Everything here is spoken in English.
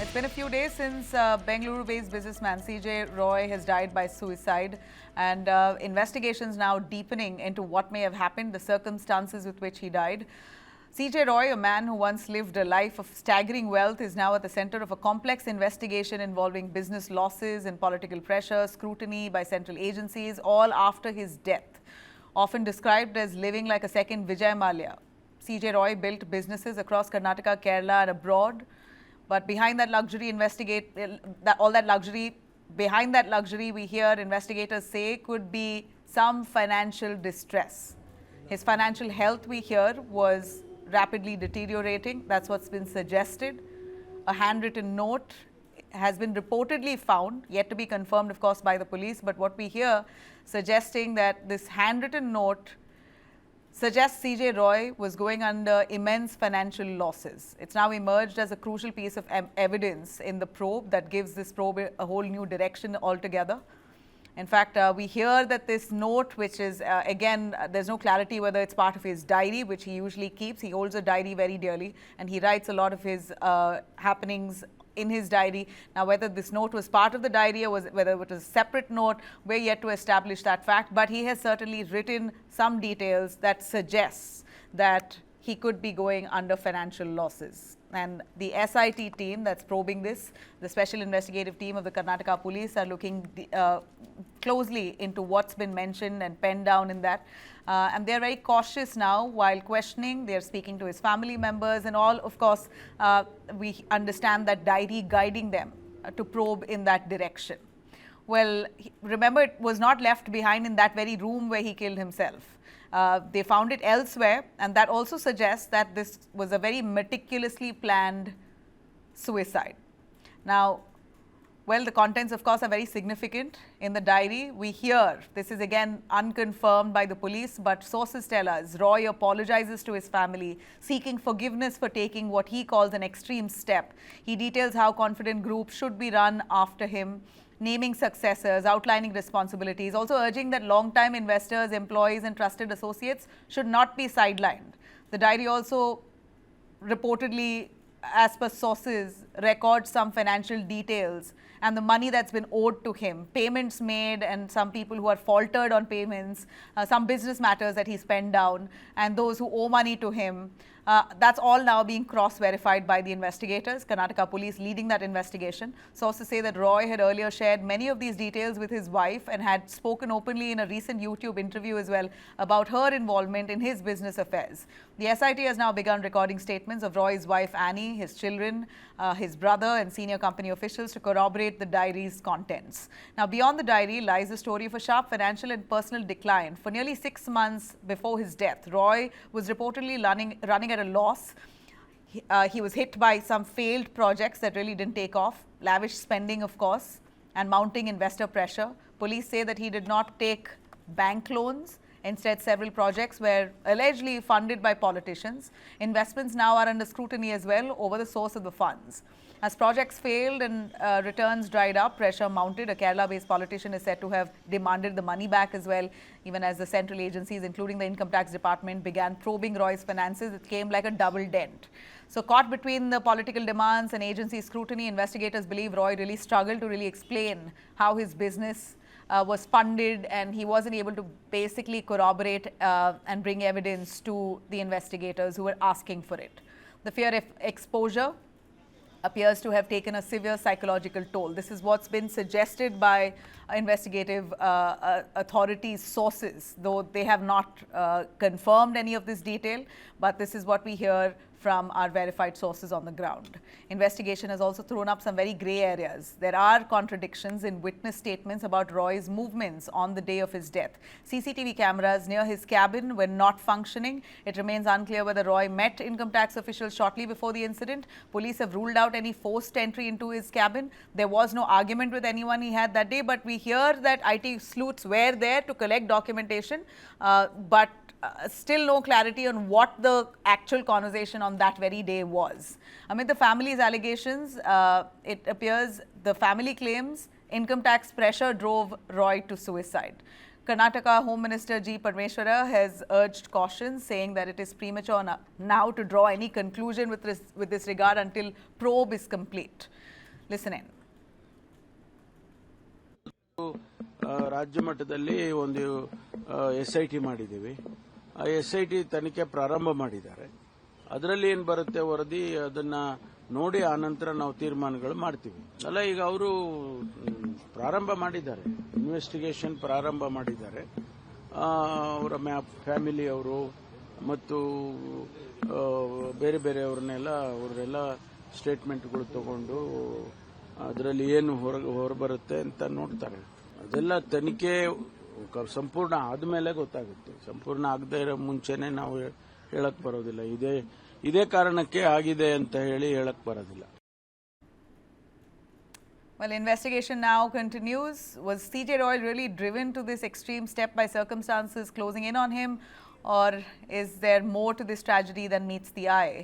It's been a few days since Bengaluru-based businessman C.J. Roy has died by suicide, and investigations now deepening into what may have happened, the circumstances with which he died. C.J. Roy, a man who once lived a life of staggering wealth, is now at the center of a complex investigation involving business losses and political pressure, scrutiny by central agencies, all after his death. Often described as living like a second Vijay Mallya, C.J. Roy built businesses across Karnataka, Kerala and abroad. But behind that luxury, behind that luxury, we hear investigators say could be some financial distress. His financial health, we hear, was rapidly deteriorating. That's what's been suggested. A handwritten note has been reportedly found, yet to be confirmed, of course, by the police. But what we hear suggesting that this handwritten note suggests C.J. Roy was going under immense financial losses. It's now emerged as a crucial piece of evidence in the probe that gives this probe a whole new direction altogether. In fact, we hear that this note, which is, again, there's no clarity whether it's part of his diary, which he usually keeps. He holds a diary very dearly, and he writes a lot of his happenings in his diary. Now, whether this note was part of the diary or whether it was a separate note, we're yet to establish that fact. But he has certainly written some details that suggests that he could be going under financial losses. And the SIT team that's probing this, the Special Investigative Team of the Karnataka Police, are looking closely into what's been mentioned and penned down in that. And they're very cautious now while questioning. They're speaking to his family members and all. Of course, we understand that diary guiding them to probe in that direction. Well, remember, it was not left behind in that very room where he killed himself. They found it elsewhere, and that also suggests that this was a very meticulously planned suicide. Now, well, the contents, of course, are very significant. In the diary, we hear, this is again unconfirmed by the police, but sources tell us, Roy apologizes to his family, seeking forgiveness for taking what he calls an extreme step. He details how Confident Group should be run after him, naming successors, outlining responsibilities, also urging that long-time investors, employees and trusted associates should not be sidelined. The diary also reportedly, as per sources, records some financial details and the money that's been owed to him, payments made and some people who are faltered on payments, some business matters that he's penned down, and those who owe money to him. That's all now being cross-verified by the investigators, Karnataka Police leading that investigation. Sources say that Roy had earlier shared many of these details with his wife and had spoken openly in a recent YouTube interview as well about her involvement in his business affairs. The SIT has now begun recording statements of Roy's wife Annie, his children, his brother and senior company officials to corroborate the diary's contents. Now, beyond the diary lies the story of a sharp financial and personal decline. For nearly 6 months before his death, Roy was reportedly running at a loss. He was hit by some failed projects that really didn't take off, lavish spending, of course, and mounting investor pressure. Police say that he did not take bank loans. Instead, several projects were allegedly funded by politicians. Investments now are under scrutiny as well over the source of the funds. As projects failed and returns dried up, pressure mounted. A Kerala-based politician is said to have demanded the money back as well, even as the central agencies, including the Income Tax Department, began probing Roy's finances. It came like a double dent. So caught between the political demands and agency scrutiny, investigators believe Roy really struggled to really explain how his business was funded, and he wasn't able to basically corroborate and bring evidence to the investigators who were asking for it. The fear of exposure appears to have taken a severe psychological toll. This is what's been suggested by investigative authorities' sources, though they have not confirmed any of this detail, but this is what we hear from our verified sources on the ground. Investigation has also thrown up some very grey areas. There are contradictions in witness statements about Roy's movements on the day of his death. CCTV cameras near his cabin were not functioning. It remains unclear whether Roy met income tax officials shortly before the incident. Police have ruled out any forced entry into his cabin. There was no argument with anyone he had that day, but we hear that IT sleuths were there to collect documentation, but still no clarity on what the actual conversation on that very day was. Amid the family's allegations, it appears the family claims income tax pressure drove Roy to suicide. Karnataka Home Minister G. Parmeshwara has urged caution, saying that it is premature now to draw any conclusion with this regard until probe is complete. Listen in. ರಾಜ್ಯ ಮಟ್ಟದಲ್ಲಿ ಒಂದು SIT ಮಾಡಿದ್ದೀವಿ. ಆ SIT ತನಿಖೆ ಪ್ರಾರಂಭ ಮಾಡಿದ್ದಾರೆ. ಅದರಲ್ಲಿ ಏನು ಬರುತ್ತೆ ವರದಿ ಅದನ್ನ ನೋಡಿ ಆನಂತರ ನಾವು ತೀರ್ಮಾನಗಳು ಮಾಡ್ತೀವಿ. ಅಲ್ಲ, ಈಗ ಅವರು ಪ್ರಾರಂಭ ಮಾಡಿದ್ದಾರೆ, ಇನ್ವೆಸ್ಟಿಗೇಷನ್ ಪ್ರಾರಂಭ ಮಾಡಿದ್ದಾರೆ. ಅವರ ಫ್ಯಾಮಿಲಿ ಅವರು ಮತ್ತು ಬೇರೆ ಅವರೆಲ್ಲ ಸ್ಟೇಟ್ಮೆಂಟ್ಗಳು ತಗೊಂಡು ಅದರಲ್ಲಿ ಏನು ಹೊರಬರುತ್ತೆ ಅಂತ ನೋಡ್ತಾರೆ. ಅದೆಲ್ಲ ತನಿಖೆ ಸಂಪೂರ್ಣ ಆದಮೇಲೆ ಗೊತ್ತಾಗುತ್ತೆ. ಸಂಪೂರ್ಣ ಆಗದೇ ಇರೋ ಮುಂಚೆನೆ ನಾವು ಹೇಳಕ್ ಬರೋದಿಲ್ಲ. ಇದೇ ಕಾರಣಕ್ಕೆ ಆಗಿದೆ ಅಂತ ಹೇಳಕ್ ಬರೋದಿಲ್ಲ. Well, investigation now continues. Was C.J. Roy really driven to this extreme step by circumstances closing in on him, or is there more to this tragedy than meets the eye?